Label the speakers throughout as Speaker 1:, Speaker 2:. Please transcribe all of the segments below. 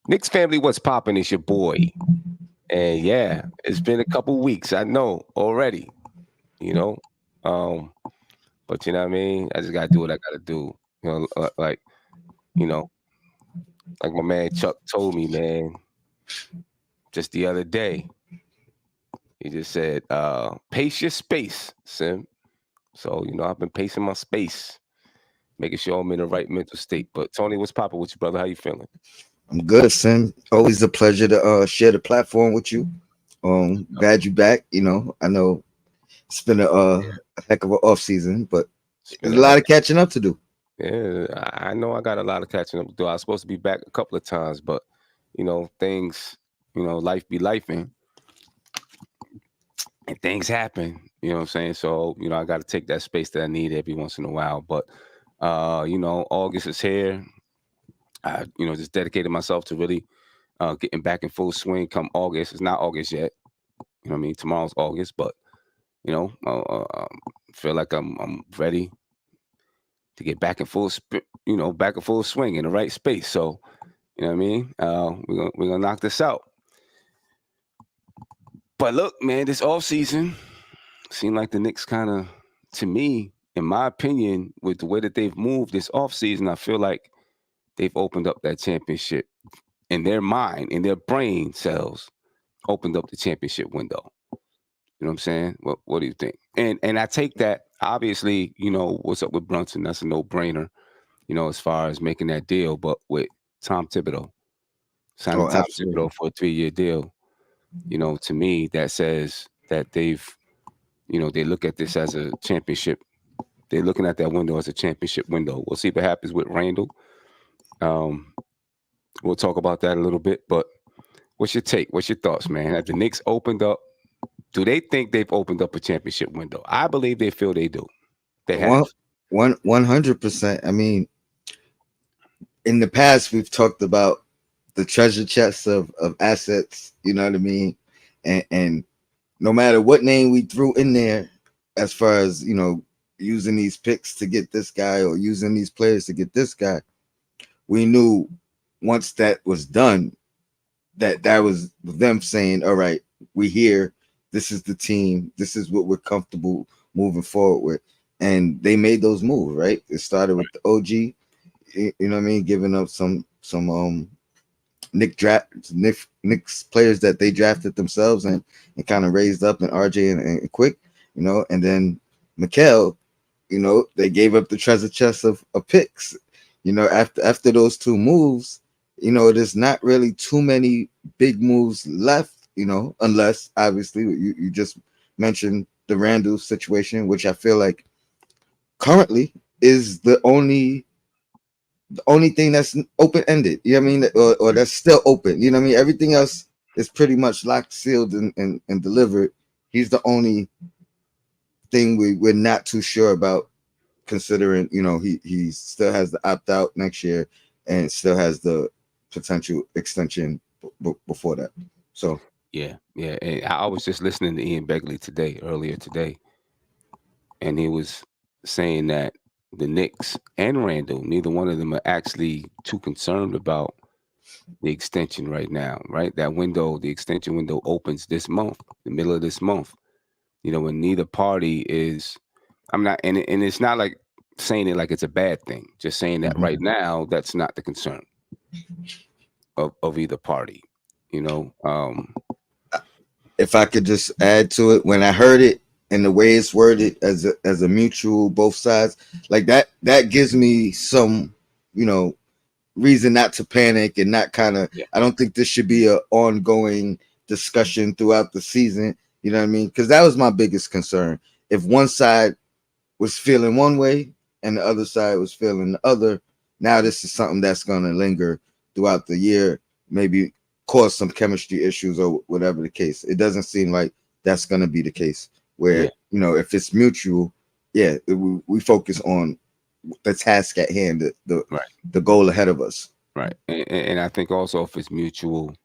Speaker 1: Knicks family, what's popping? It's your boy. And yeah, it's been a couple weeks. I know already, you know. Um, but you know what I mean? I just gotta do what I gotta do. Like, you know, like my man Chuck told me, man, just the other day. He just said, pace your space, Sim. So, I've been pacing my space, making sure I'm in the right mental state. But Tony, what's popping with you, brother? How you feeling?
Speaker 2: I'm good, Sim. Always a pleasure to share the platform with you. Glad you back. I know it's been a heck of an off season, but
Speaker 1: It's been
Speaker 2: there's a
Speaker 1: a
Speaker 2: lot
Speaker 1: heck.
Speaker 2: of catching up to do.
Speaker 1: Yeah, I know I got a lot of catching up to do. I was supposed to be back a couple of times, but things, life be life and things happen. You know what I'm saying? So, I got to take that space that I need every once in a while. But, August is here. I, just dedicated myself to really getting back in full swing come August. It's not August yet. You know what I mean? Tomorrow's August, but, feel like I'm ready to get back in back in full swing in the right space. So, you know what I mean? We're gonna knock this out. But look, man, this off season seemed like the Knicks kind of, to me, in my opinion, with the way that they've moved this off season, I feel like they've opened up that championship in their mind, in their brain cells, opened up the championship window. You know what I'm saying? What do you think? And I take that, obviously, what's up with Brunson? That's a no brainer, as far as making that deal. But with Tom Thibodeau, signing
Speaker 2: Oh,
Speaker 1: Tom
Speaker 2: absolutely.
Speaker 1: Thibodeau for a 3-year deal, to me, that says that they look at this as a championship. They're looking at that window as a championship window. We'll see what happens with Randall. Um, we'll talk about that a little bit. But what's your take? What's your thoughts, man? Have the Knicks opened up? Do they think they've opened up a championship window? I believe they feel they do. They have.
Speaker 2: One, 100%. I mean, in the past, we've talked about the treasure chests of assets. You know what I mean? And no matter what name we threw in there, as far as using these picks to get this guy or using these players to get this guy, we knew once that was done that was them saying, all right, we here, this is the team, this is what we're comfortable moving forward with. And they made those moves, right? It started with the OG, you know what I mean, giving up some Knicks players that they drafted themselves and kind of raised up, and RJ and Quick, and then Mikal, they gave up the treasure chest of picks. After those two moves, there's not really too many big moves left, unless obviously you just mentioned the Randall situation, which I feel like currently is the only thing that's open ended. You know what I mean? Or that's still open. You know what I mean? Everything else is pretty much locked, sealed, and delivered. He's the only thing we're not too sure about, considering he still has the opt out next year and still has the potential extension before that. So
Speaker 1: Yeah, yeah. And I was just listening to Ian Begley earlier today, and he was saying that the Knicks and Randall, neither one of them are actually too concerned about the extension right now, right? That window, the extension window opens this month, the middle of this month. When neither party is, I'm not, and it's not like saying it like it's a bad thing, just saying that right
Speaker 2: mhm.
Speaker 1: now, that's not the concern of either party, you know?
Speaker 2: If I could just add to it, when I heard it and the way it's worded as a mutual both sides, like that gives me some, you know, reason not to panic and not kind of.
Speaker 1: Yeah.
Speaker 2: I don't think this should be a ongoing discussion throughout the season. You know what I mean? Because that was my biggest concern. If one side was feeling one way and the other side was feeling the other, now this is something that's going to linger throughout the year, maybe cause some chemistry issues or whatever the case. It doesn't seem like that's going to be the case.
Speaker 1: Yeah.
Speaker 2: Where if it's mutual, yeah, we focus on the task at hand, the
Speaker 1: Right.
Speaker 2: the goal ahead of us.
Speaker 1: Right. And I think also if it's mutual,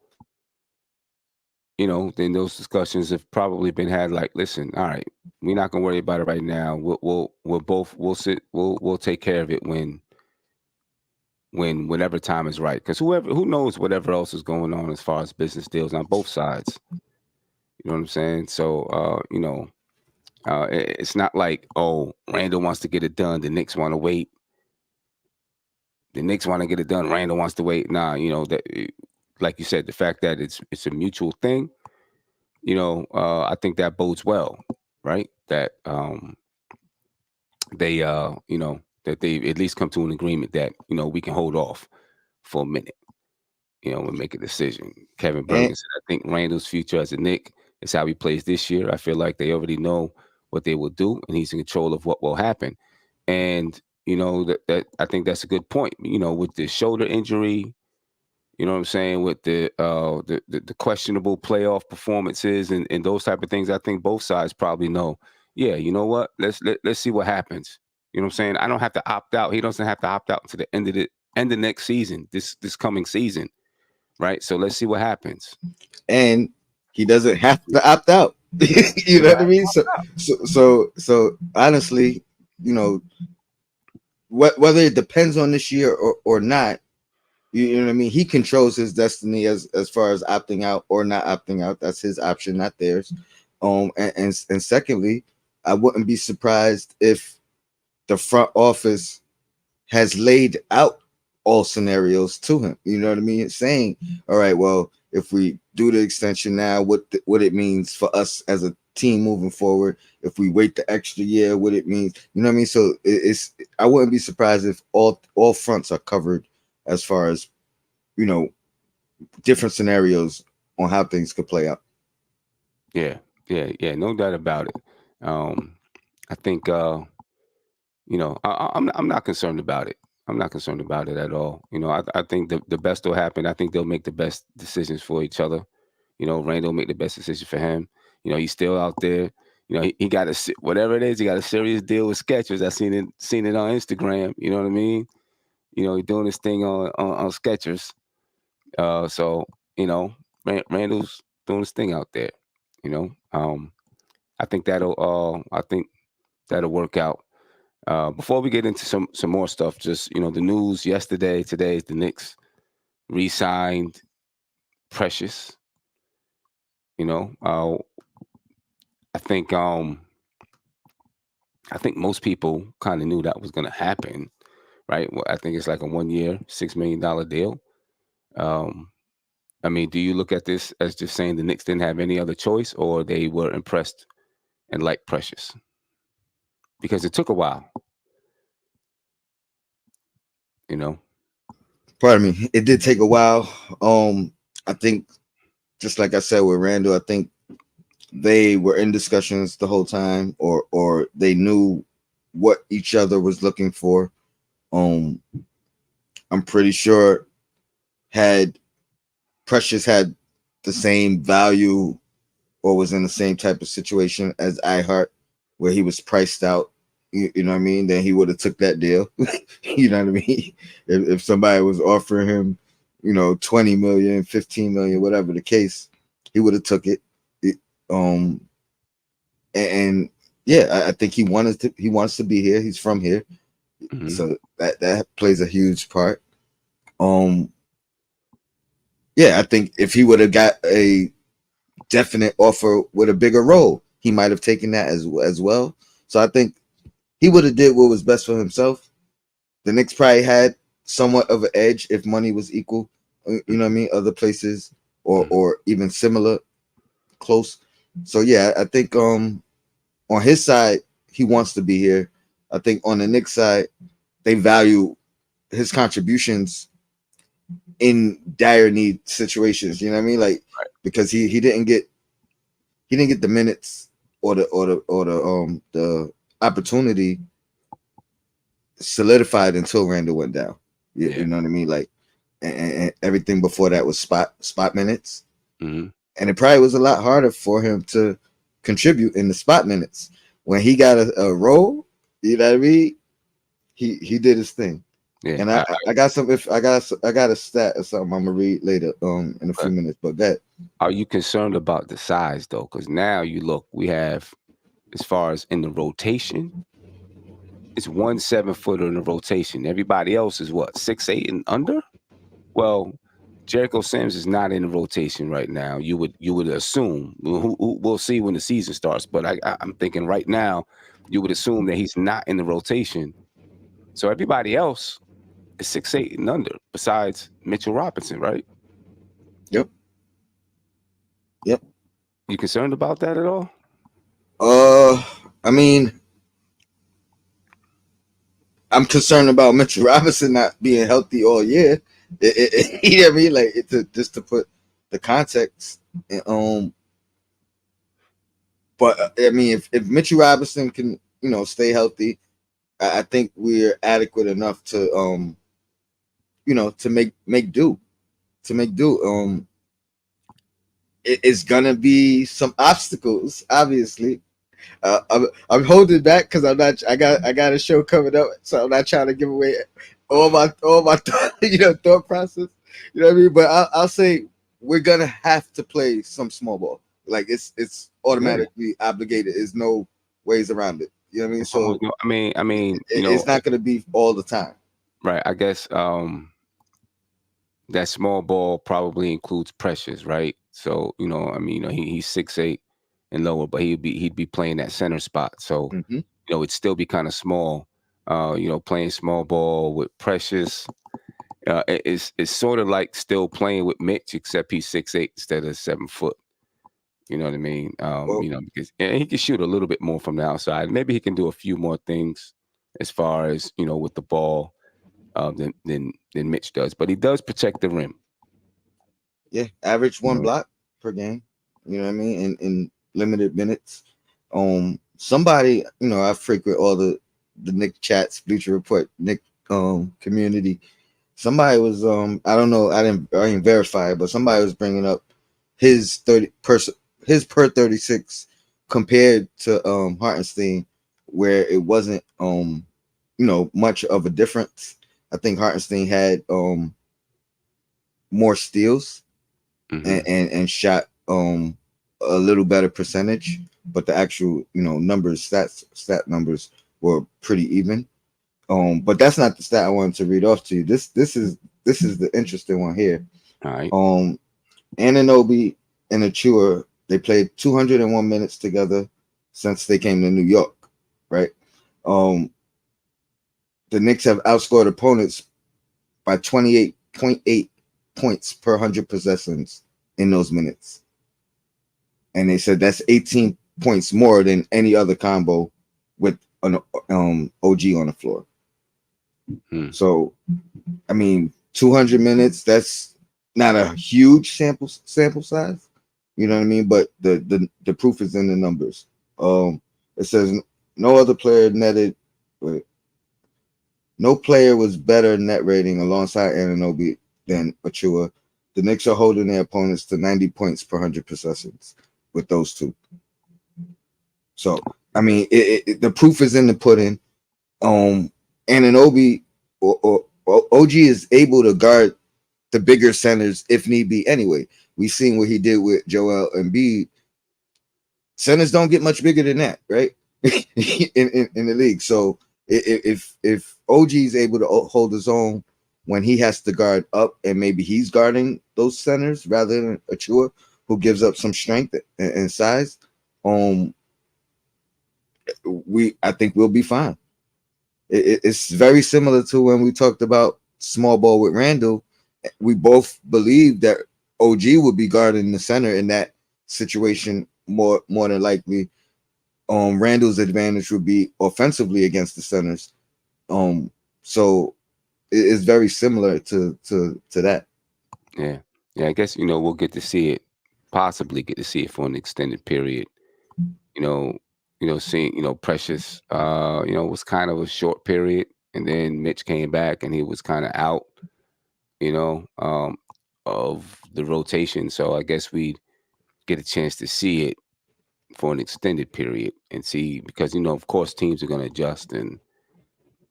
Speaker 1: then those discussions have probably been had like, listen, all right, we're not gonna worry about it right now. We'll sit, we'll take care of it when whenever time is right. Because who knows whatever else is going on as far as business deals on both sides. You know what I'm saying? So it's not like, oh, Randall wants to get it done, the Knicks want to wait. The Knicks want to get it done, Randall wants to wait. Nah, that, like you said, the fact that it's a mutual thing. I think that bodes well, right? That they that they at least come to an agreement that we can hold off for a minute, and make a decision. Kevin
Speaker 2: And
Speaker 1: Bergen said, I think Randall's future as a Knick is how he plays this year. I feel like they already know what they will do, and he's in control of what will happen. And that I think that's a good point. With the shoulder injury, you know what I'm saying, with the questionable playoff performances and those type of things, I think both sides probably know. Yeah, you know what? Let's see what happens. You know what I'm saying? I don't have to opt out. He doesn't have to opt out to the end of next season, this coming season, right? So let's see what happens.
Speaker 2: and he doesn't have to opt out. You
Speaker 1: You
Speaker 2: know
Speaker 1: don't
Speaker 2: what I
Speaker 1: have
Speaker 2: mean? So honestly, you know, whether it depends on this year or not, you know what I mean? He controls his destiny as far as opting out or not opting out. That's his option, not theirs. And secondly, I wouldn't be surprised if the front office has laid out all scenarios to him. You know what I mean? Saying, all right, well, if we do the extension now, what it means for us as a team moving forward. If we wait the extra year, what it means. You know what I mean? So it's I wouldn't be surprised if all fronts are covered as far as you know different scenarios on how things could play out.
Speaker 1: Yeah, yeah, no doubt about it. I think I'm not concerned about it. I'm not concerned about it at all. I think the best will happen. I think they'll make the best decisions for each other. Randall make the best decision for him. He's still out there. He got whatever it is. He got a serious deal with Skechers. I seen it on Instagram. You know what I mean? He's doing this thing on Skechers. So Randall's doing his thing out there. You know, I think that'll work out. Before we get into some more stuff, just the news yesterday, today is the Knicks re-signed Precious. You know, I think I think most people kind of knew that was going to happen, right? Well, I think it's like a 1 year, $6 million deal. Um, I mean, do you look at this as just saying the Knicks didn't have any other choice, or they were impressed and liked Precious? Because it took a while, you know.
Speaker 2: Pardon me. It did take a while. I think just like I said with Randall, I think they were in discussions the whole time, or they knew what each other was looking for. Um, I'm pretty sure had Precious had the same value or was in the same type of situation as iHeart, where he was priced out. You know what I mean? Then he would have took that deal. You know what I mean? If somebody was offering him, 20 million, 15 million, whatever the case, he would have took it. Um, and yeah, I think he wants to be here. He's from here,
Speaker 1: Mm-hmm.
Speaker 2: so that plays a huge part. Um, yeah, I think if he would have got a definite offer with a bigger role, he might have taken that as well. So I think he would have did what was best for himself. The Knicks probably had somewhat of an edge if money was equal. You know what I mean? Other places or even similar, close. So yeah, I think on his side he wants to be here. I think on the Knicks side they value his contributions in dire need situations. You know what I mean? Like because he didn't get the minutes or the opportunity solidified until Randall went down. You know what I mean? Like, and everything before that was spot minutes,
Speaker 1: Mm-hmm.
Speaker 2: and it probably was a lot harder for him to contribute in the spot minutes when he got a role. You know what I mean? He did his thing,
Speaker 1: Yeah.
Speaker 2: and I got some. If I got a stat or something, I'm gonna read later in a few minutes. But that
Speaker 1: Are you concerned about the size though? Because now you look, we have as far as in the rotation, it's 1 7-footer in the rotation. Everybody else is what, 6'8" and under? Well, Jericho Sims is not in the rotation right now. You would assume. We'll see when the season starts, but I'm thinking right now, you would assume that he's not in the rotation. So everybody else is 6'8" and under, besides Mitchell Robinson, right?
Speaker 2: Yep. Yep.
Speaker 1: You concerned about that at all?
Speaker 2: I mean, I'm concerned about Mitchell Robinson not being healthy all year. You know what I mean? Like, just to put the context. Um, but I mean, if Mitchell Robinson can, stay healthy, I think we're adequate enough to, to make do, to make do. It's gonna be some obstacles, obviously. I'm holding back because I'm not. I got a show coming up, so I'm not trying to give away all my thought process. You know what I mean? But I'll say we're gonna have to play some small ball. Like, it's
Speaker 1: Yeah.
Speaker 2: automatically obligated. There's no ways around it. You know what I mean? So it's not gonna be all the time.
Speaker 1: right. I guess that small ball probably includes pressures, right? So, he's 6'8" and lower, but he'd be playing that center spot. So,
Speaker 2: Mm-hmm.
Speaker 1: it'd still be kind of small. Playing small ball with pressures. It's sort of like still playing with Mitch, except he's 6'8" instead of 7 foot. You know what I mean?
Speaker 2: Well,
Speaker 1: Because and he can shoot a little bit more from the outside. Maybe he can do a few more things as far as with the ball than Mitch does. But he does protect the rim.
Speaker 2: yeah, average
Speaker 1: You
Speaker 2: one
Speaker 1: know?
Speaker 2: block per game. You know what I mean? In limited minutes. Somebody, I frequent all the Nick chats, Bleacher Report, Nick community. Somebody was I don't know, I didn't verify it, but somebody was bringing up his his per 36 compared to Hartenstein, where it wasn't much of a difference. I think Hartenstein had more steals
Speaker 1: Hmm.
Speaker 2: and shot a little better percentage, but the actual stat numbers were pretty even. But that's not the stat I wanted to read off to you. This is the interesting one here.
Speaker 1: All right.
Speaker 2: Anunoby and Achiuwa, they played 201 minutes together since they came to New York, right? Um, the Knicks have outscored opponents by 28.8 points per 100 possessions in those minutes. And they said that's 18 points more than any other combo with an OG on the floor.
Speaker 1: Hmm.
Speaker 2: So, I mean, 200 minutes, that's not a huge sample size. You know what I mean? But the proof is in the numbers. It says no other player netted. Wait, no player was better net rating alongside Anunoby than Achiuwa. The Knicks are holding their opponents to 90 points per 100 possessions with those two. So, I mean, the proof is in the pudding. Anunoby or OG is able to guard the bigger centers if need be. Anyway, we've seen what he did with Joel Embiid. Centers don't get much bigger than that, right? in the league. So if OG is able to hold his own when he has to guard up, and maybe he's guarding those centers rather than Achiuwa, who gives up some strength and size, I think we'll be fine. It's very similar to when we talked about small ball with Randall. We both believe that OG would be guarding the center in that situation more than likely. Randall's advantage would be offensively against the centers. So it's very similar to that.
Speaker 1: Yeah. Yeah. I guess we'll get to see it. Possibly get to see it for an extended period. You know. Seeing Precious. Was kind of a short period, and then Mitch came back, and he was kind of out. You know, of the rotation. So I guess we get a chance to see it for an extended period and see because of course teams are going to adjust and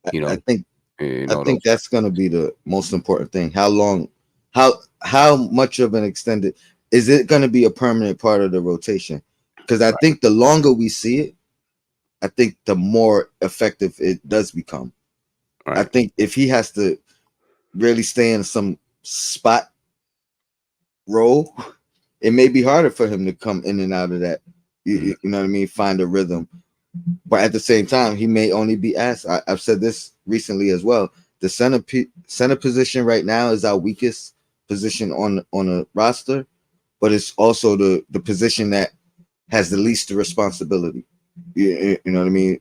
Speaker 2: I,
Speaker 1: you
Speaker 2: I
Speaker 1: know
Speaker 2: think I think
Speaker 1: those.
Speaker 2: that's going to be the most important thing. How long, how much of an extended is it going to be a permanent part of the rotation? Because I
Speaker 1: Right.
Speaker 2: think the longer we see it, I think the more effective it does become. I
Speaker 1: Right.
Speaker 2: think if he has to really stay in some spot role, it may be harder for him to come in and out of that. You know what I mean? Find a rhythm. But at the same time, he may only be asked. I've said this recently as well. The center position right now is our weakest position on a roster, but it's also the position that has the least responsibility. You know what I mean?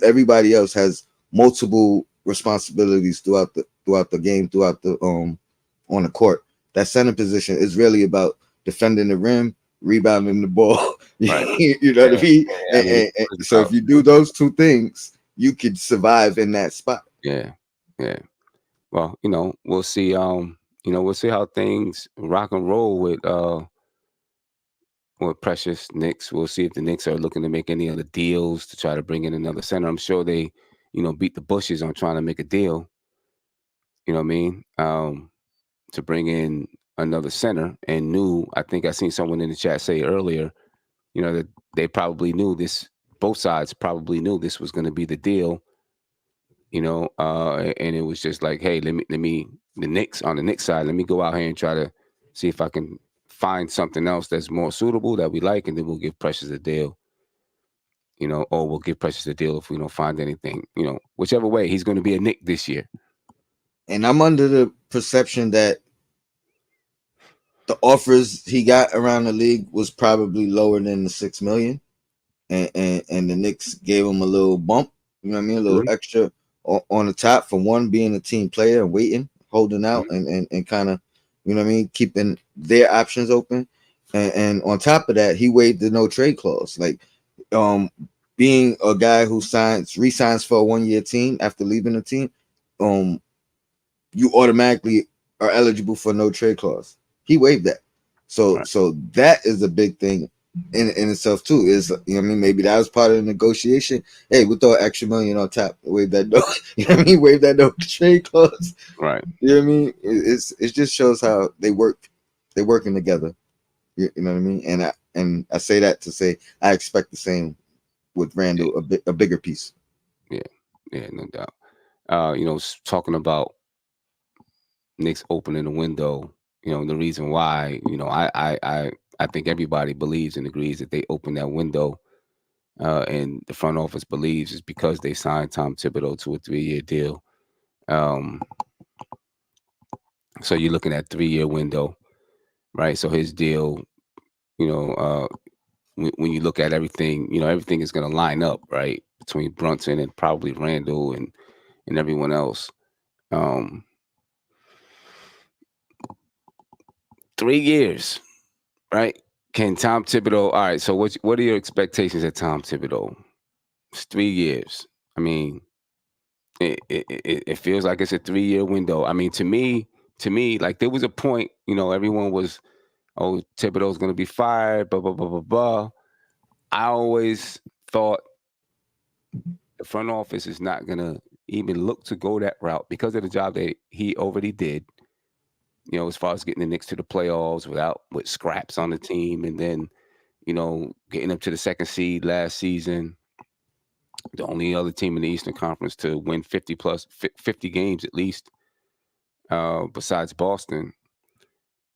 Speaker 2: Everybody else has multiple responsibilities throughout the game, throughout the on the court. That center position is really about defending the rim, rebounding the ball.
Speaker 1: Right.
Speaker 2: You know what I
Speaker 1: Yeah.
Speaker 2: mean?
Speaker 1: Yeah. I mean, it's
Speaker 2: So if
Speaker 1: about,
Speaker 2: you do those two things, you could survive in that spot.
Speaker 1: yeah. Yeah. Well, we'll see. We'll see how things rock and roll with Precious Knicks. We'll see if the Knicks are looking to make any other deals to try to bring in another center. I'm sure they, beat the bushes on trying to make a deal. You know what I mean? To bring in another center and knew. I think I seen someone in the chat say earlier, that they probably knew this. Both sides probably knew this was going to be the deal. And it was just like, hey, let me the Knicks on the Knicks side, let me go out here and try to see if I can find something else that's more suitable that we like, and then we'll give Precious a deal. Or we'll give Precious a deal if we don't find anything. Whichever way, he's going to be a Knick this year.
Speaker 2: And I'm under the perception that the offers he got around the league was probably lower than the 6 million, and the Knicks gave him a little bump. You know what I mean? A little
Speaker 1: Mhm.
Speaker 2: extra on the top for one being a team player and waiting, holding out,
Speaker 1: Mhm.
Speaker 2: and kind of, you know what I mean, keeping their options open. And on top of that, he waived the no trade clause. Like, um, being a guy who resigns for a 1 year team after leaving the team, um, you automatically are eligible for no trade clause. He waived that. So
Speaker 1: Right.
Speaker 2: so that is a big thing in itself too. Is, you know what I mean? Maybe that was part of the negotiation. Hey, we'll throw an extra million on top. Waive that no, you know what I mean? Waive that no trade clause.
Speaker 1: Right.
Speaker 2: You know what I mean? It just shows how they work. They're working together. You know what I mean? And I say that to say I expect the same with
Speaker 1: Yeah.
Speaker 2: Randall, a bigger piece.
Speaker 1: Yeah. Yeah. No doubt. Talking about Knicks opening the window. The reason why. I think everybody believes and agrees that they opened that window, and the front office believes is because they signed Tom Thibodeau to a 3-year deal. Um, so you're looking at 3-year window, right? So his deal, you know, uh, when you look at everything, everything is going to line up, right, between Brunson and probably Randall and everyone else. Um, 3 years, right? Can Tom Thibodeau? All right. So what are your expectations at Tom Thibodeau? It's 3 years. I mean, it feels like it's a 3-year window. I mean, to me, like there was a point, everyone was, oh, Thibodeau's going to be fired, blah blah blah blah blah. I always thought the front office is not going to even look to go that route because of the job that he already did. As far as getting the Knicks to the playoffs with scraps on the team, and then getting them to the second seed last season, the only other team in the Eastern Conference to win 50 games at least, besides Boston.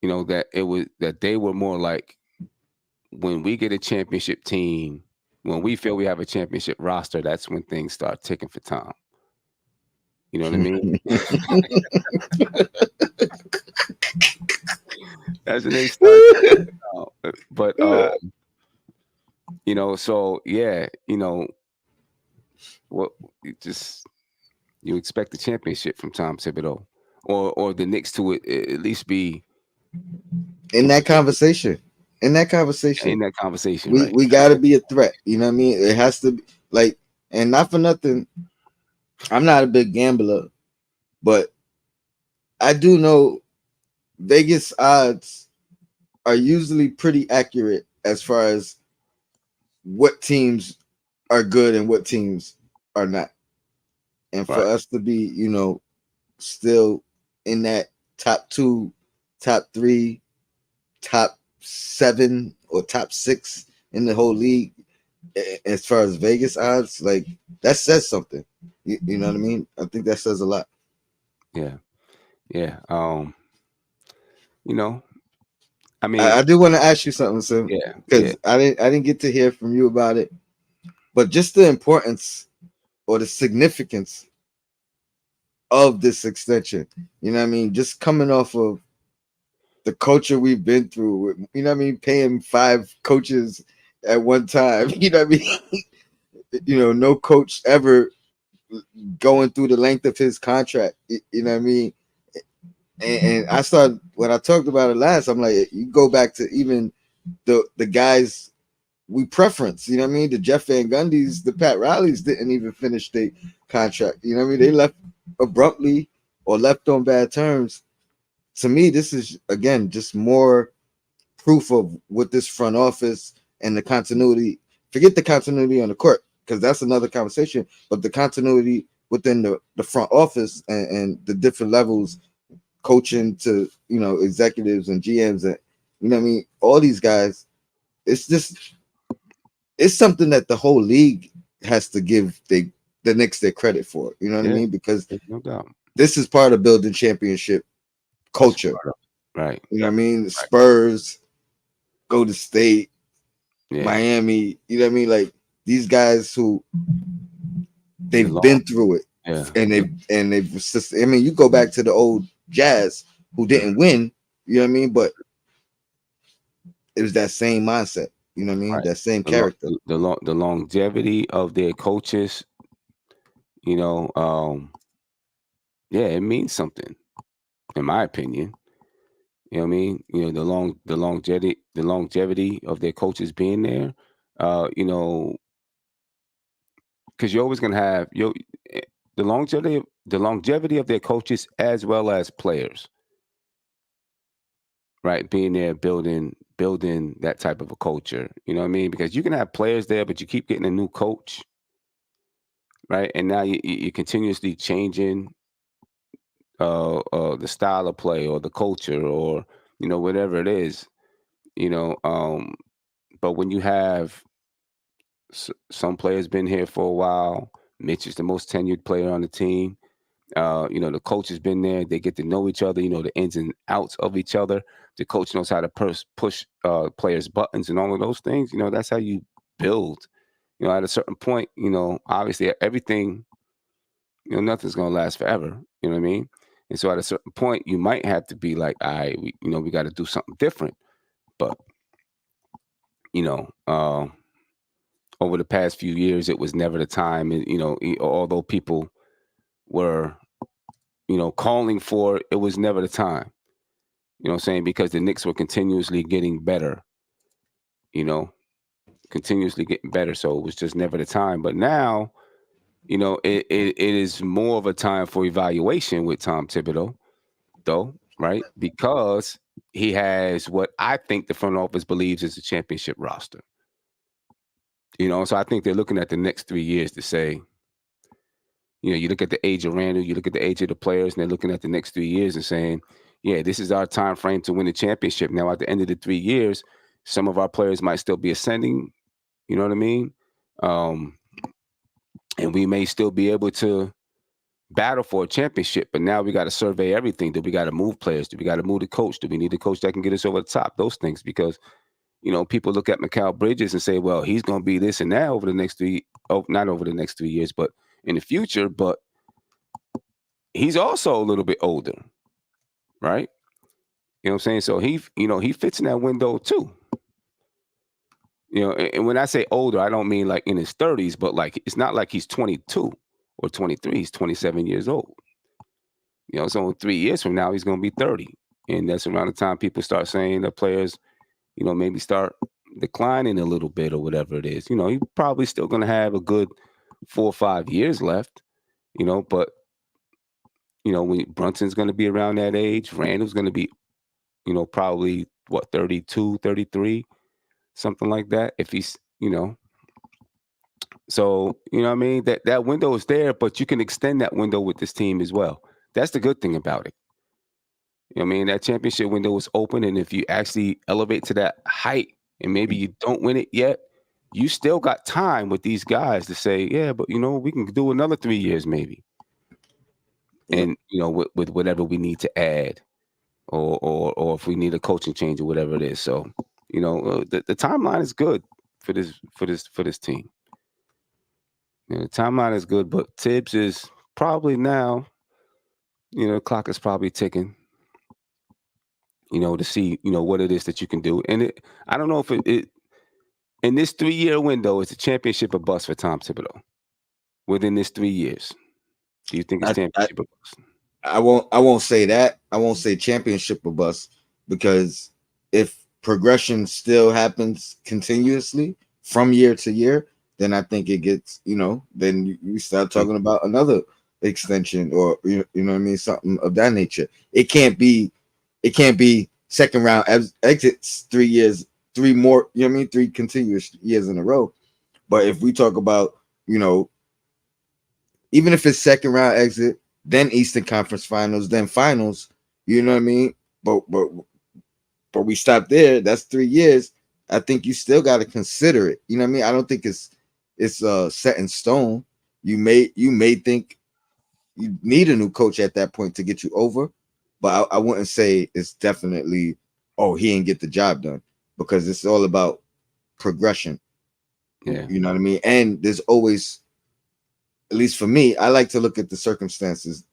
Speaker 1: That they were more like, when we get a championship team, when we feel we have a championship roster, that's when things start ticking for Tom. You know what I mean? That's when they start ticking for Tom. But so yeah, what just you expect the championship from Tom Thibodeau, or the Knicks to at least be
Speaker 2: in that
Speaker 1: competitive
Speaker 2: conversation. In that
Speaker 1: in
Speaker 2: conversation,
Speaker 1: that conversation,
Speaker 2: we
Speaker 1: right?
Speaker 2: we got to be a threat. You know what I mean? It has to be like, and not for nothing. I'm not a big gambler, but I do know Vegas odds are usually pretty accurate as far as what teams are good and what teams are not. And for
Speaker 1: Right,
Speaker 2: us to be, still in that top two, top three, top seven, or top six in the whole league, as far as Vegas odds, like that says something. You know what I mean? I think that says a lot.
Speaker 1: Yeah, yeah. You know, I
Speaker 2: I,
Speaker 1: mean,
Speaker 2: I do want to ask you something, Sim,
Speaker 1: yeah, yeah,
Speaker 2: because I didn't get to hear from you about it, but just the importance or the significance of this extension. You know what I mean? Just coming off of the culture we've been through. You know what I mean? Paying 5 coaches at one time. You know what I mean? No coach ever going through the length of his contract. You know what I mean? And I started when I talked about it last. I'm like, you go back to even the guys we preference. You know what I mean? The Jeff Van Gundy's, the Pat Rileys didn't even finish their contract. You know what I mean? They left abruptly or left on bad terms. To me, this is again just more proof of what this front office and the continuity. Forget the continuity on the court because that's another conversation. But the continuity within the front office and the different levels, coaching to executives and GMs and I mean, all these guys. It's just it's something that the whole league has to give the Knicks their credit for. You know what I
Speaker 1: yeah.
Speaker 2: mean? Because
Speaker 1: There's no doubt.
Speaker 2: this is part of building championship
Speaker 1: That's
Speaker 2: culture.
Speaker 1: part of right,
Speaker 2: You know what I mean?
Speaker 1: right.
Speaker 2: Spurs, go to State,
Speaker 1: Yeah,
Speaker 2: Miami. You know what I mean? Like these guys who
Speaker 1: the
Speaker 2: they've
Speaker 1: long,
Speaker 2: been through it,
Speaker 1: yeah,
Speaker 2: and
Speaker 1: yeah,
Speaker 2: I mean, you go back to the old Jazz who didn't win. You know what I mean? But it was that same mindset. You know what I mean?
Speaker 1: right.
Speaker 2: That same
Speaker 1: The long,
Speaker 2: character.
Speaker 1: the longevity of their coaches. You know, yeah, it means something, in my opinion. You know what I mean? The longevity of their coaches being there. You know, because you're always gonna have eh, the longevity of their coaches as well as players, right? Being there, building that type of a culture. You know what I mean? Because you can have players there, but you keep getting a new coach, right? And now you're continuously changing the style of play or the culture or whatever it is. You know, but when you have some players been here for a while, Mitch is the most tenured player on the team. The coach has been there. They get to know each other. The ins and outs of each other. The coach knows how to push players' buttons and all of those things. That's how you build. At a certain point, obviously everything, nothing's gonna last forever. You know what I mean? And so at a certain point, you might have to be like, all right, we got to do something different. But you know, uh, over the past few years, it was never the time. And although people were, calling for it, it was never the time. You know what I'm saying? Because the Knicks were continuously getting better, you know, continuously getting better. So it was just never the time. But now, it is more of a time for evaluation with Tom Thibodeau, though, right? Because he has what I think the front office believes is a championship roster. So I think they're looking at the next 3 years to say, you look at the age of Randall, you look at the age of the players, and they're looking at the next 3 years and saying, yeah, this is our time frame to win the championship. Now, at the end of the 3 years, some of our players might still be ascending. You know what I mean? Um, and we may still be able to battle for a championship, but now we got to survey everything. Do we got to move players? Do we got to move the coach? Do we need a coach that can get us over the top? Those things, because people look at Mikal Bridges and say, well, he's going to be this and that over the next not over the next 3 years, but in the future. But he's also a little bit older, right? You know what I'm saying? So he fits in that window too. And when I say older, I don't mean like in his 30s, but like it's not like he's 22 or 23. He's 27 years old. So in 3 years from now, he's going to be 30. And that's around the time people start saying the players, maybe start declining a little bit or whatever it is. He's probably still going to have a good 4 or 5 years left, but, when Brunson's going to be around that age, Randall's going to be, probably what, 32, 33, something like that. If he's, so, what I mean? That window is there, but you can extend that window with this team as well. That's the good thing about it. You know what I mean? That championship window is open, and if you actually elevate to that height and maybe you don't win it yet, you still got time with these guys to say, yeah, but we can do another 3 years maybe,
Speaker 2: Yep.
Speaker 1: and with whatever we need to add, or if we need a coaching change or whatever it is. So the timeline is good for this team. The timeline is good, but Tibbs is probably now. The clock is probably ticking. To see what it is that you can do, and I don't know if it in this 3-year window is a championship or bust for Tom Thibodeau. Within this 3 years, do you think it's
Speaker 2: I, I
Speaker 1: championship or bust?
Speaker 2: I won't say that. I won't say championship or bust, because if progression still happens continuously from year to year, then I think it gets, then you start
Speaker 1: Mm,
Speaker 2: talking about another extension, or you know what I mean, something of that nature. It can't be second round exits 3 years, three more, you know what I mean, 3 continuous years in a row. But if we talk about, you know, even if it's second round exit, then Eastern Conference Finals, then Finals, you know what I mean? But we stop there. That's 3 years. I think you still got to consider it. You know what I mean? I don't think it's set in stone. You may think you need a new coach at that point to get you over, but I wouldn't say it's definitely, oh, he didn't get the job done, because it's all about progression.
Speaker 1: yeah,
Speaker 2: You know what I mean? And there's always, at least for me, I like to look at the circumstances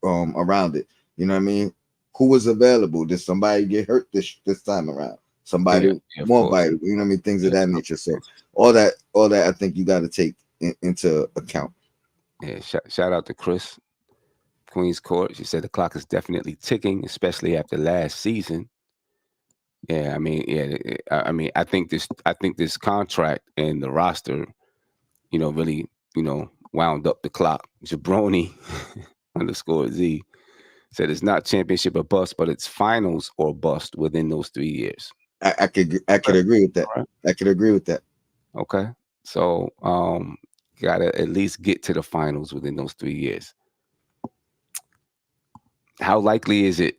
Speaker 2: around it. You know what I mean? Who was available? Did somebody get hurt this time around?
Speaker 1: yeah,
Speaker 2: Somebody
Speaker 1: yeah, of
Speaker 2: more
Speaker 1: course.
Speaker 2: vital. You know what I mean? Things of
Speaker 1: Yeah,
Speaker 2: that nature. So all that I think you got to take into account.
Speaker 1: yeah. Shout out to Chris, Queens Court. She said the clock is definitely ticking, especially after last season. Yeah, I mean, yeah, I mean, I think this contract and the roster, really, wound up the clock. Jabroni underscore Z said it's not championship or bust, but it's finals or bust within those 3 years.
Speaker 2: I could
Speaker 1: Okay.
Speaker 2: agree with that.
Speaker 1: All right.
Speaker 2: I could agree with that.
Speaker 1: Okay. So, gotta at least get to the finals within those 3 years. How likely is it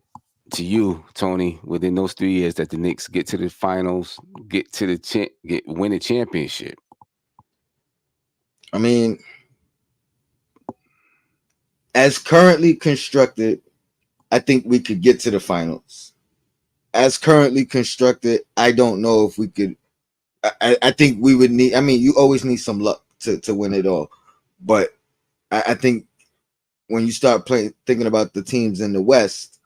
Speaker 1: to you, Tony, within those 3 years that the Knicks get to the finals, get to the win a championship?
Speaker 2: I mean, as currently constructed, I think we could get to the finals. As currently constructed, I don't know if we could. I think we would need. I mean, you always need some luck to win it all, but I think when you start playing, thinking about the teams in the West,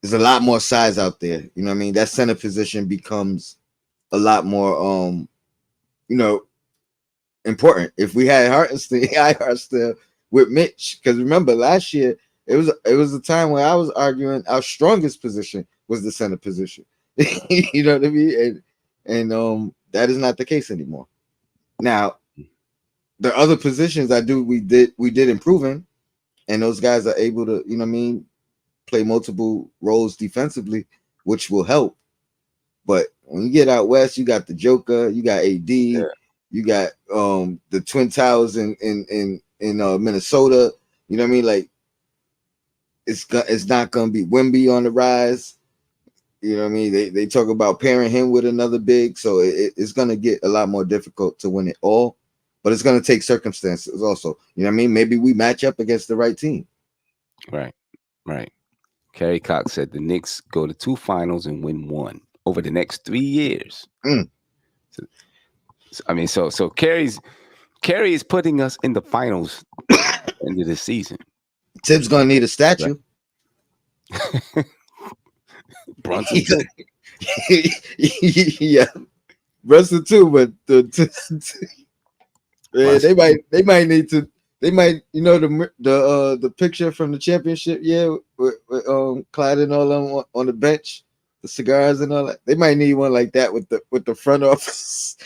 Speaker 2: there's a lot more size out there. You know what I mean? That center position becomes a lot more, you know, important. If we had Hartenstein, I Hartenstein with Mitch, because remember last year it was a time where I was arguing our strongest position was the center position. You know what I mean? And that is not the case anymore. Now the other positions we did improve in, and those guys are able to, you know what I mean, play multiple roles defensively, which will help. But when you get out west, you got the Joker, you got AD,
Speaker 1: Yeah.
Speaker 2: you got the Twin Towers in Minnesota. You know what I mean? Like it's not gonna be Wemby on the rise. You know what I mean? They talk about pairing him with another big, so it's gonna get a lot more difficult to win it all. But it's gonna take circumstances also. You know what I mean? Maybe we match up against the right team.
Speaker 1: Right. Right. Kerry Cox said the Knicks go to 2 finals and win one over the next 3 years.
Speaker 2: Mm.
Speaker 1: I mean, so Kerry is putting us in the finals at the end of the season.
Speaker 2: Tibbs gonna need a statue.
Speaker 1: Brunson too.
Speaker 2: Yeah, Russell too, but yeah,
Speaker 1: Brunson.
Speaker 2: they might need to, they might, the picture from the championship, yeah, with Clyde and all them on the bench, the cigars and all that. They might need one like that with the front office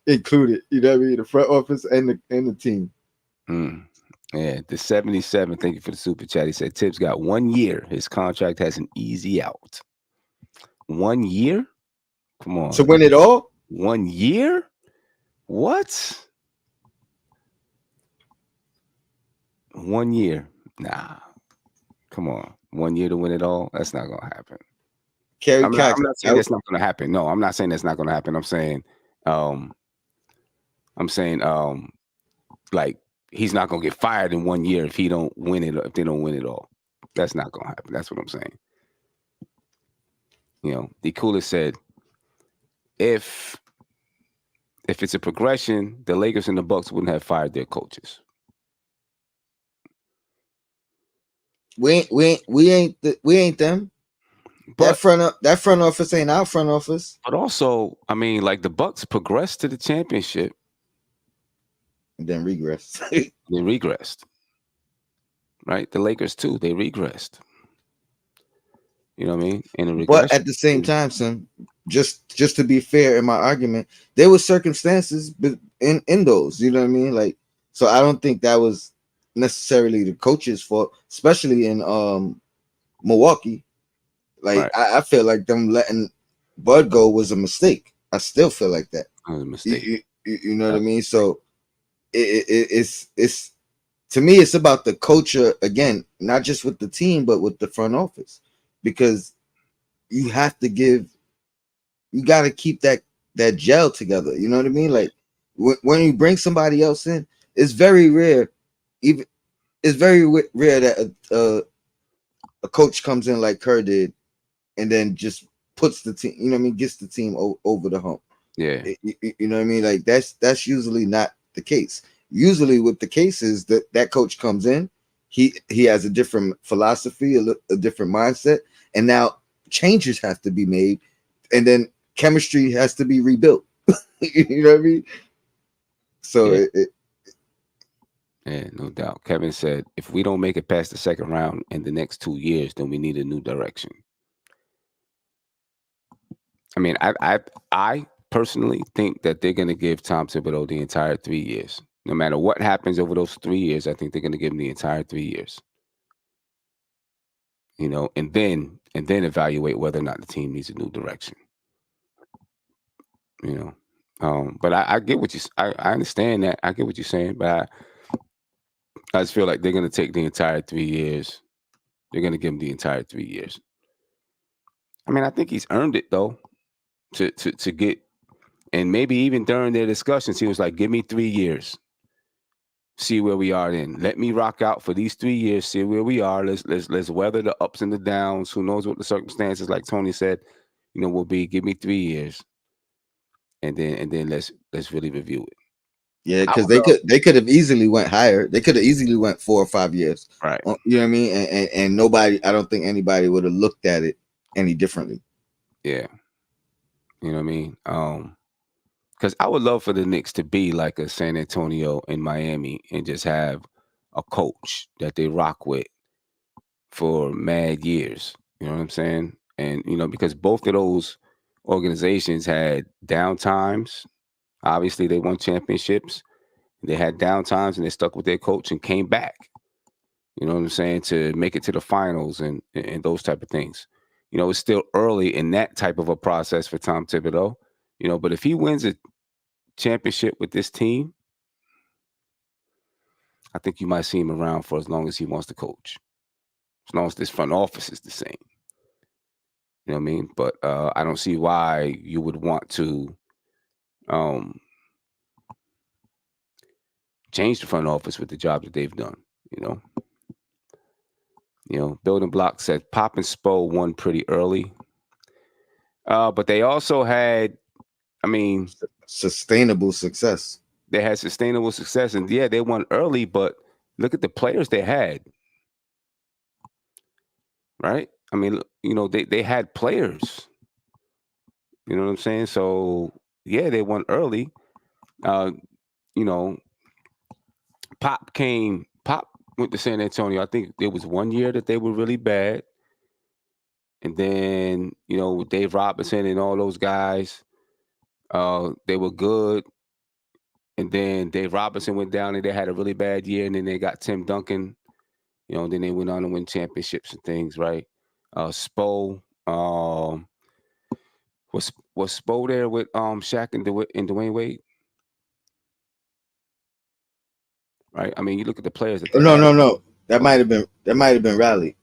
Speaker 2: included. You know what I mean? The front office and the team.
Speaker 1: Mm. Yeah, the 77. Thank you for the super chat. He said Tibbs got 1 year. His contract has an easy out. 1 year? Come
Speaker 2: To
Speaker 1: on.
Speaker 2: win it all,
Speaker 1: 1 year? What? 1 year? Nah. Come on. 1 year to win it all? That's not gonna happen.
Speaker 2: Kerry
Speaker 1: I'm not.
Speaker 2: Cox
Speaker 1: I'm not saying
Speaker 2: out.
Speaker 1: that's not gonna happen. No, I'm not saying that's not gonna happen. I'm saying Um, I'm saying like he's not gonna get fired in 1 year if he don't win it. If they don't win it all, that's not gonna happen. That's what I'm saying. The coolest said if it's a progression, the Lakers and the Bucks wouldn't have fired their coaches.
Speaker 2: We ain't them.
Speaker 1: But
Speaker 2: That front office ain't our front office.
Speaker 1: but also, I mean, like the Bucks progressed to the championship,
Speaker 2: And then regress.
Speaker 1: they regressed. Right? The Lakers too, they regressed. You know what I mean? In a
Speaker 2: But
Speaker 1: regression.
Speaker 2: at the same time, son, just to be fair in my argument, there were circumstances in those, you know what I mean? Like, so I don't think that was necessarily the coach's fault, especially in Milwaukee. Like,
Speaker 1: Right.
Speaker 2: I feel like them letting Bud go was a mistake. I still feel like that.
Speaker 1: That was a mistake.
Speaker 2: You know what I mean? So it's to me, it's about the culture again, not just with the team, but with the front office, because you have to you got to keep that gel together. You know what I mean? Like when you bring somebody else in, it's very rare. Even it's very rare that a coach comes in like Kerr did, and then just puts the team. You know what I mean? Gets the team over the hump.
Speaker 1: Yeah.
Speaker 2: You know what I mean? Like that's usually not the case. Usually, what the case is that coach comes in, he has a different philosophy, a different mindset, and now changes have to be made, and then chemistry has to be rebuilt. You know what I mean? So
Speaker 1: Yeah. Yeah, no doubt. Kevin said, if we don't make it past the second round in the next 2 years, then we need a new direction. I mean, I personally think that they're going to give Tom Thibodeau the entire 3 years. No matter what happens over those 3 years, I think they're going to give him the entire 3 years. And then evaluate whether or not the team needs a new direction. But I get what I understand that. I get what you're saying, but I just feel like they're going to take the entire 3 years. They're going to give him the entire 3 years. I mean, I think he's earned it though. To get, and maybe even during their discussions, he was like, "Give me 3 years, see where we are. Then let me rock out for these 3 years, see where we are. Let's weather the ups and the downs. Who knows what the circumstances, like Tony said, will be. Give me 3 years, and then let's really review it."
Speaker 2: yeah,
Speaker 1: I
Speaker 2: because
Speaker 1: would love,
Speaker 2: they could have easily went higher. They could have easily went 4 or 5 years.
Speaker 1: right?
Speaker 2: You know what I mean? And nobody, I don't think anybody would have looked at it any differently.
Speaker 1: Yeah, you know what I mean. Because I would love for the Knicks to be like a San Antonio and Miami, and just have a coach that they rock with for mad years. You know what I'm saying? And because both of those organizations had down times. Obviously, they won championships. They had down times, and they stuck with their coach and came back. You know what I'm saying? To make it to the finals and those type of things. It's still early in that type of a process for Tom Thibodeau. But if he wins a championship with this team, I think you might see him around for as long as he wants to coach, as long as this front office is the same. You know what I mean? But I don't see why you would want to change the front office with the job that they've done. Building Block said Pop and Spo won pretty early, but they also had, I mean,
Speaker 2: sustainable success.
Speaker 1: They had sustainable success, and yeah, they won early. But look at the players they had, right? I mean, they had players. You know what I'm saying? So yeah, they won early. Uh, you know, Pop went to San Antonio. I think there was 1 year that they were really bad. And then, with Dave Robinson and all those guys, they were good. And then Dave Robinson went down and they had a really bad year. And then they got Tim Duncan, and then they went on to win championships and things, right? Spo, was Spo there with Shaq and Dwayne Wade? Right? I mean, you look at the players that they
Speaker 2: No,
Speaker 1: had.
Speaker 2: no, no. That might have been Raleigh.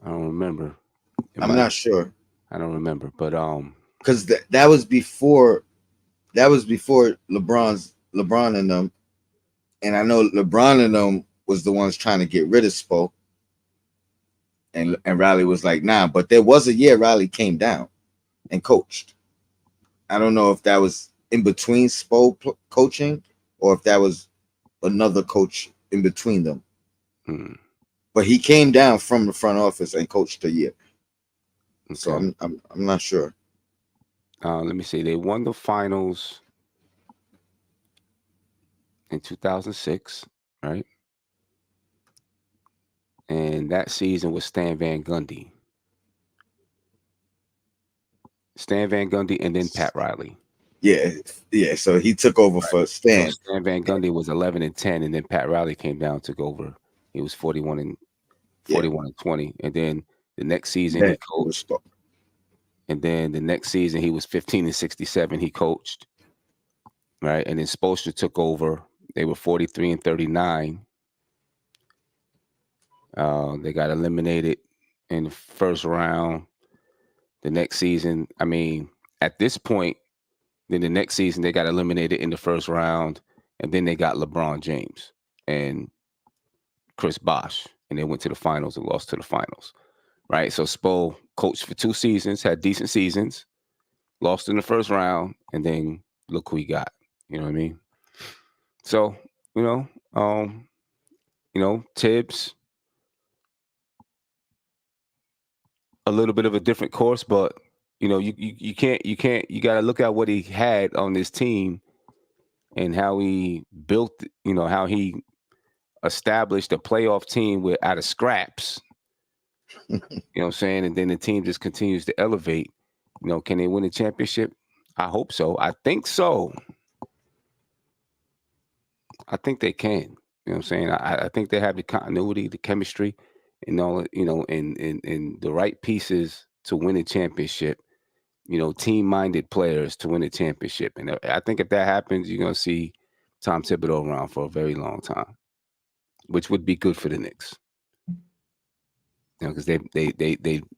Speaker 1: I don't remember.
Speaker 2: I'm not sure.
Speaker 1: I don't remember, but
Speaker 2: because that was before LeBron and them, and I know LeBron and them was the ones trying to get rid of Spo, and Riley was like, nah. But there was a year Riley came down and coached. I don't know if that was in between Spo coaching or if that was another coach in between them. But he came down from the front office and coached a year. Okay. So I'm not sure.
Speaker 1: Let me see. They won the finals in 2006, right? And that season was Stan Van Gundy. And then Pat Riley.
Speaker 2: Yeah. So he took over for Stan.
Speaker 1: So Stan Van Gundy was 11-10, and then Pat Riley came down, took over. He was 41-20, and then the next season he coached. And then the next season he was 15-67. He coached, right? And then Spoelstra took over. They were 43-39. They got eliminated in the first round. The next season, I mean, at this point, then the next season they got eliminated in the first round, and then they got LeBron James and Chris Bosh, and they went to the finals and lost to the finals, right? So Spo coached for 2 seasons, had decent seasons, lost in the first round, and then look who he got. You know what I mean? So, Tibbs, a little bit of a different course, but you got to look at what he had on this team and how he built, how he established a playoff team out of scraps. You know what I'm saying? And then the team just continues to elevate. Can they win a championship? I hope so. I think so. I think they can. You know what I'm saying? I think they have the continuity, the chemistry, and the right pieces to win a championship. Team-minded players to win a championship. And I think if that happens, you're going to see Tom Thibodeau around for a very long time, which would be good for the Knicks. Because they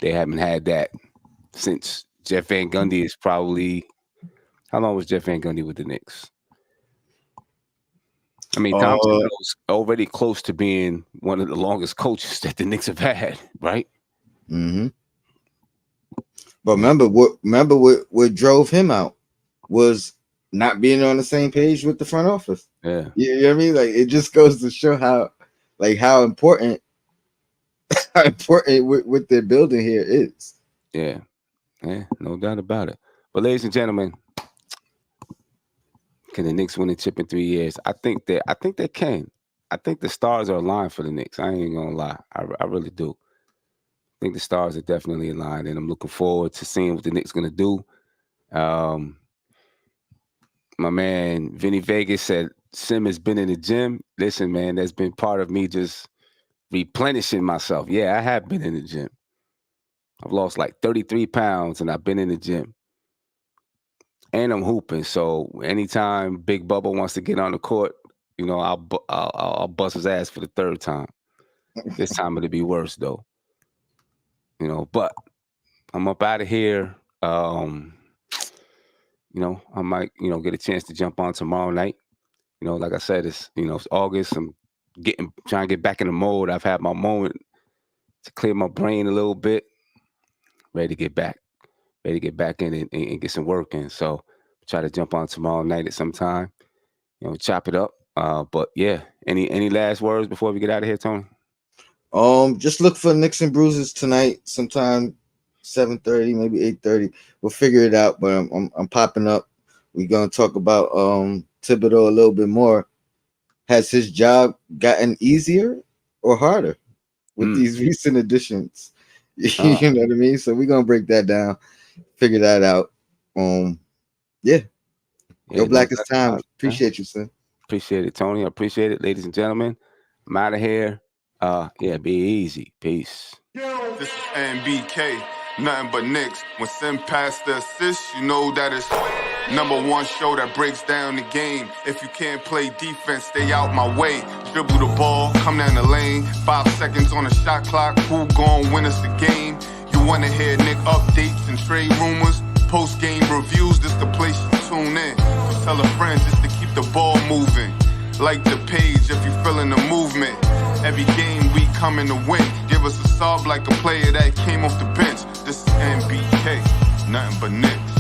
Speaker 1: haven't had that since Jeff Van Gundy is probably – how long was Jeff Van Gundy with the Knicks? I mean, Tom Thibodeau's already close to being one of the longest coaches that the Knicks have had, right?
Speaker 2: Mm-hmm. But remember what drove him out was not being on the same page with the front office.
Speaker 1: Yeah.
Speaker 2: You know what I mean? Like, it just goes to show how important what they're building here is.
Speaker 1: Yeah, no doubt about it. But ladies and gentlemen, can the Knicks win a chip in 3 years? I think they can. I think the stars are aligned for the Knicks. I ain't gonna lie. I really do. I think the stars are definitely aligned, and I'm looking forward to seeing what the Knicks going to do. My man Vinny Vegas said Sim has been in the gym. Listen, man, that's been part of me just replenishing myself. Yeah, I have been in the gym. I've lost like 33 pounds, and I've been in the gym. And I'm hooping. So anytime Big Bubba wants to get on the court, I'll bust his ass for the 3rd time. This time it'll be worse, though. But I'm up out of here. I might, get a chance to jump on tomorrow night. Like I said, it's August. I'm trying to get back in the mode. I've had my moment to clear my brain a little bit. Ready to get back in and get some work in. So try to jump on tomorrow night at some time. Chop it up. But yeah, any last words before we get out of here, Tony?
Speaker 2: Just look for Knicks and Bruises tonight, sometime 7:30, maybe 8:30. We'll figure it out. But I'm popping up. We're gonna talk about Thibodeau a little bit more. Has his job gotten easier or harder with these recent additions? You know what I mean? So we're gonna break that down, figure that out. Your Blackest Time. Appreciate you, son.
Speaker 1: Appreciate it, Tony. I appreciate it, ladies and gentlemen. I'm out of here. Be easy. Peace.
Speaker 3: This is NBK, nothing but Knicks. When Sim passed the assist, you know that it's #1 show that breaks down the game. If you can't play defense, stay out my way. Dribble the ball, come down the lane. 5 seconds on the shot clock. Who gon' win us the game? You wanna hear Nick updates and trade rumors? Post-game reviews, this the place you tune in. Tell a friend just to keep the ball moving. Like the page if you feeling the movement. Every game we coming to win. Give us a sub like a player that came off the bench. This is NBK, nothing but Knicks.